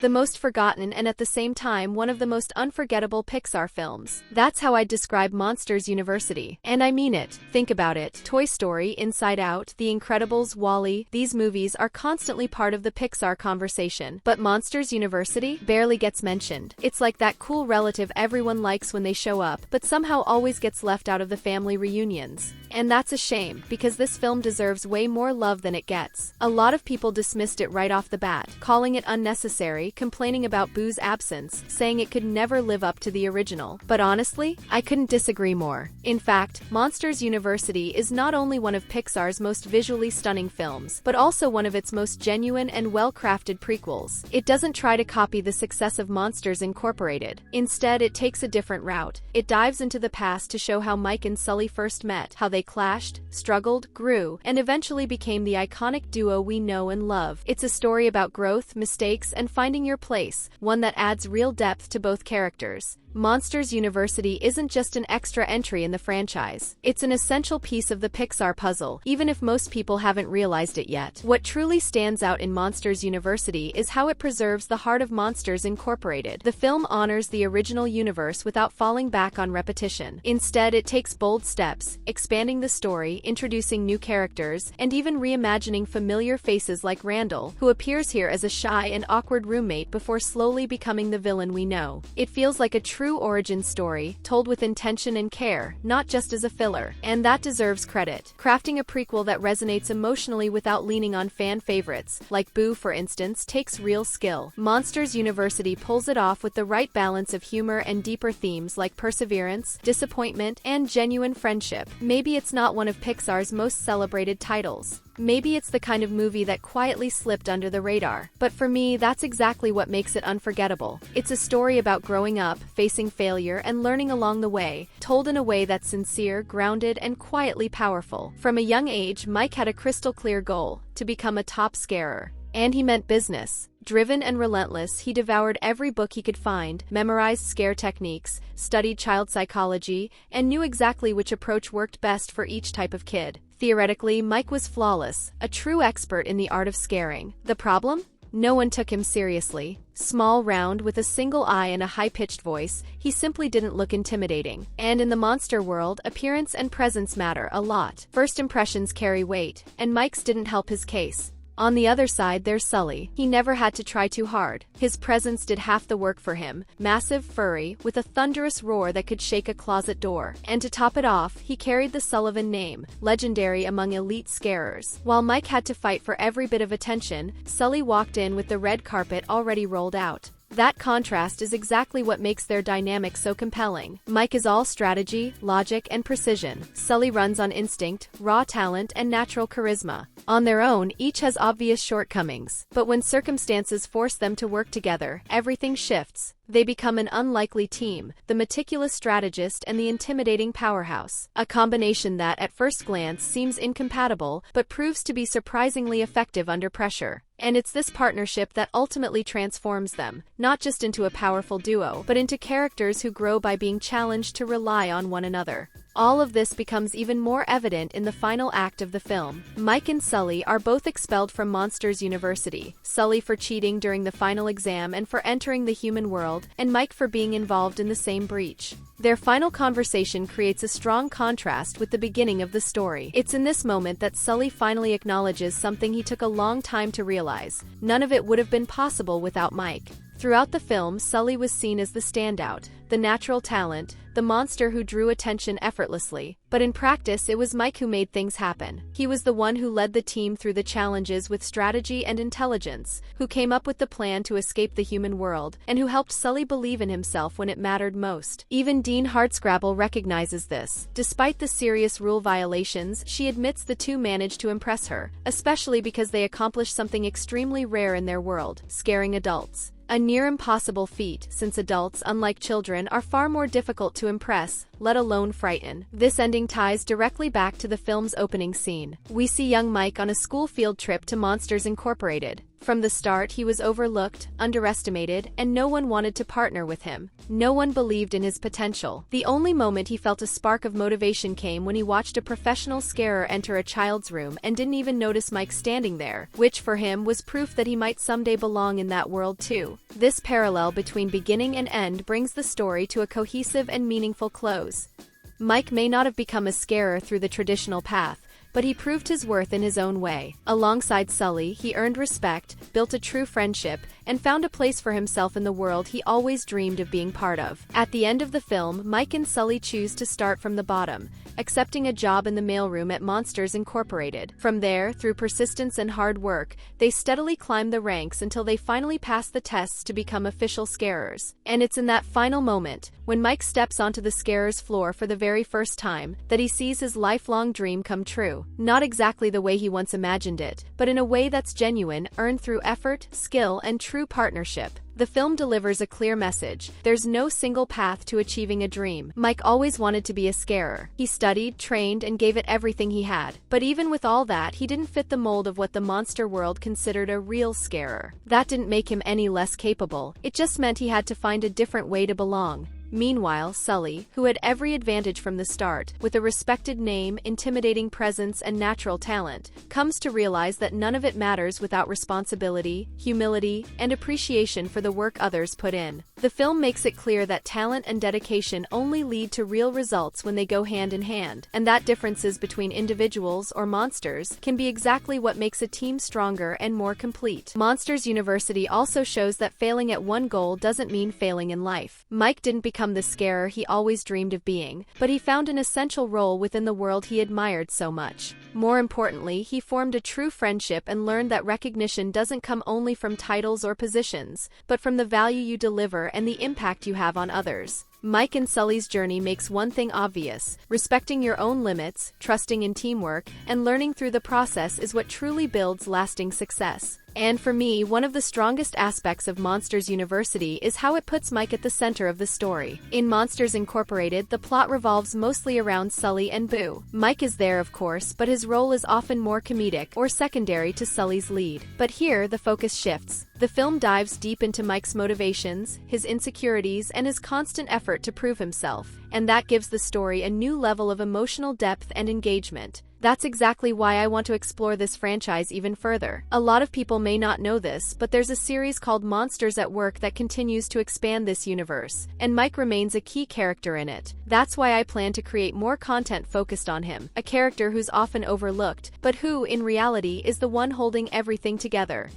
The most forgotten and at the same time one of the most unforgettable Pixar films. That's how I'd describe Monsters University. And I mean it. Think about it. Toy Story, Inside Out, The Incredibles, WALL-E, these movies are constantly part of the Pixar conversation. But Monsters University barely gets mentioned. It's like that cool relative everyone likes when they show up, but somehow always gets left out of the family reunions. And that's a shame, because this film deserves way more love than it gets. A lot of people dismissed it right off the bat, calling it unnecessary, complaining about Boo's absence, saying it could never live up to the original. But honestly, I couldn't disagree more. In fact, Monsters University is not only one of Pixar's most visually stunning films, but also one of its most genuine and well-crafted prequels. It doesn't try to copy the success of Monsters Incorporated. Instead, it takes a different route. It dives into the past to show how Mike and Sully first met, how they clashed, struggled, grew, and eventually became the iconic duo we know and love. It's a story about growth, mistakes, and finding your place, one that adds real depth to both characters. Monsters University isn't just an extra entry in the franchise. It's an essential piece of the Pixar puzzle, even if most people haven't realized it yet. What truly stands out in Monsters University is how it preserves the heart of Monsters Incorporated. The film honors the original universe without falling back on repetition. Instead, it takes bold steps, expanding the story, introducing new characters, and even reimagining familiar faces like Randall, who appears here as a shy and awkward roommate before slowly becoming the villain we know. It feels like a true origin story, told with intention and care, not just as a filler. And that deserves credit. Crafting a prequel that resonates emotionally without leaning on fan favorites, like Boo for instance, takes real skill. Monsters University pulls it off with the right balance of humor and deeper themes like perseverance, disappointment, and genuine friendship. Maybe it's not one of Pixar's most celebrated titles. Maybe it's the kind of movie that quietly slipped under the radar. But for me, that's exactly what makes it unforgettable. It's a story about growing up, facing failure, and learning along the way, told in a way that's sincere, grounded, and quietly powerful. From a young age, Mike had a crystal-clear goal: to become a top scarer. And he meant business. Driven and relentless, he devoured every book he could find, memorized scare techniques, studied child psychology, and knew exactly which approach worked best for each type of kid. Theoretically, Mike was flawless, a true expert in the art of scaring. The problem? No one took him seriously. Small, round, with a single eye and a high-pitched voice, he simply didn't look intimidating. And in the monster world, appearance and presence matter a lot. First impressions carry weight, and Mike's didn't help his case. On the other side, there's Sully. He never had to try too hard. His presence did half the work for him. Massive, furry, with a thunderous roar that could shake a closet door. And to top it off, he carried the Sullivan name, legendary among elite scarers. While Mike had to fight for every bit of attention, Sully walked in with the red carpet already rolled out. That contrast is exactly what makes their dynamic so compelling. Mike is all strategy, logic, and precision. Sully runs on instinct, raw talent, and natural charisma. On their own, each has obvious shortcomings. But when circumstances force them to work together, everything shifts. They become an unlikely team, the meticulous strategist and the intimidating powerhouse. A combination that, at first glance, seems incompatible, but proves to be surprisingly effective under pressure. And it's this partnership that ultimately transforms them, not just into a powerful duo, but into characters who grow by being challenged to rely on one another. All of this becomes even more evident in the final act of the film. Mike and Sully are both expelled from Monsters University, Sully for cheating during the final exam and for entering the human world, and Mike for being involved in the same breach. Their final conversation creates a strong contrast with the beginning of the story. It's in this moment that Sully finally acknowledges something he took a long time to realize. None of it would have been possible without Mike. Throughout the film, Sully was seen as the standout, the natural talent, the monster who drew attention effortlessly. But in practice, it was Mike who made things happen. He was the one who led the team through the challenges with strategy and intelligence, who came up with the plan to escape the human world, and who helped Sully believe in himself when it mattered most. Even Dean Hardscrabble recognizes this. Despite the serious rule violations, she admits the two managed to impress her, especially because they accomplished something extremely rare in their world: scaring adults. A near-impossible feat, since adults, unlike children, are far more difficult to impress, let alone frighten. This ending ties directly back to the film's opening scene. We see young Mike on a school field trip to Monsters Incorporated. From the start, he was overlooked, underestimated, and no one wanted to partner with him. No one believed in his potential. The only moment he felt a spark of motivation came when he watched a professional scarer enter a child's room and didn't even notice Mike standing there, which for him was proof that he might someday belong in that world too. This parallel between beginning and end brings the story to a cohesive and meaningful close. Mike may not have become a scarer through the traditional path, but he proved his worth in his own way. Alongside Sully, he earned respect, built a true friendship, and found a place for himself in the world he always dreamed of being part of. At the end of the film, Mike and Sully choose to start from the bottom, accepting a job in the mailroom at Monsters Incorporated. From there, through persistence and hard work, they steadily climb the ranks until they finally pass the tests to become official scarers. And it's in that final moment, when Mike steps onto the scarer's floor for the very first time, that he sees his lifelong dream come true. Not exactly the way he once imagined it, but in a way that's genuine, earned through effort, skill, and true partnership. The film delivers a clear message. There's no single path to achieving a dream. Mike always wanted to be a scarer. He studied, trained, and gave it everything he had. But even with all that, he didn't fit the mold of what the monster world considered a real scarer. That didn't make him any less capable. It just meant he had to find a different way to belong. Meanwhile, Sully, who had every advantage from the start, with a respected name, intimidating presence, and natural talent, comes to realize that none of it matters without responsibility, humility, and appreciation for the work others put in. The film makes it clear that talent and dedication only lead to real results when they go hand in hand, and that differences between individuals or monsters can be exactly what makes a team stronger and more complete. Monsters University also shows that failing at one goal doesn't mean failing in life. Mike didn't become the scarer he always dreamed of being, but he found an essential role within the world he admired so much. More importantly, he formed a true friendship and learned that recognition doesn't come only from titles or positions, but from the value you deliver and the impact you have on others. Mike and Sully's journey makes one thing obvious: respecting your own limits, trusting in teamwork, and learning through the process is what truly builds lasting success. And for me, one of the strongest aspects of Monsters University is how it puts Mike at the center of the story. In Monsters Incorporated, the plot revolves mostly around Sully and Boo. Mike is there, of course, but his role is often more comedic or secondary to Sully's lead. But here, the focus shifts. The film dives deep into Mike's motivations, his insecurities, and his constant effort to prove himself. And that gives the story a new level of emotional depth and engagement. That's exactly why I want to explore this franchise even further. A lot of people may not know this, but there's a series called Monsters at Work that continues to expand this universe, and Mike remains a key character in it. That's why I plan to create more content focused on him, a character who's often overlooked, but who, in reality, is the one holding everything together.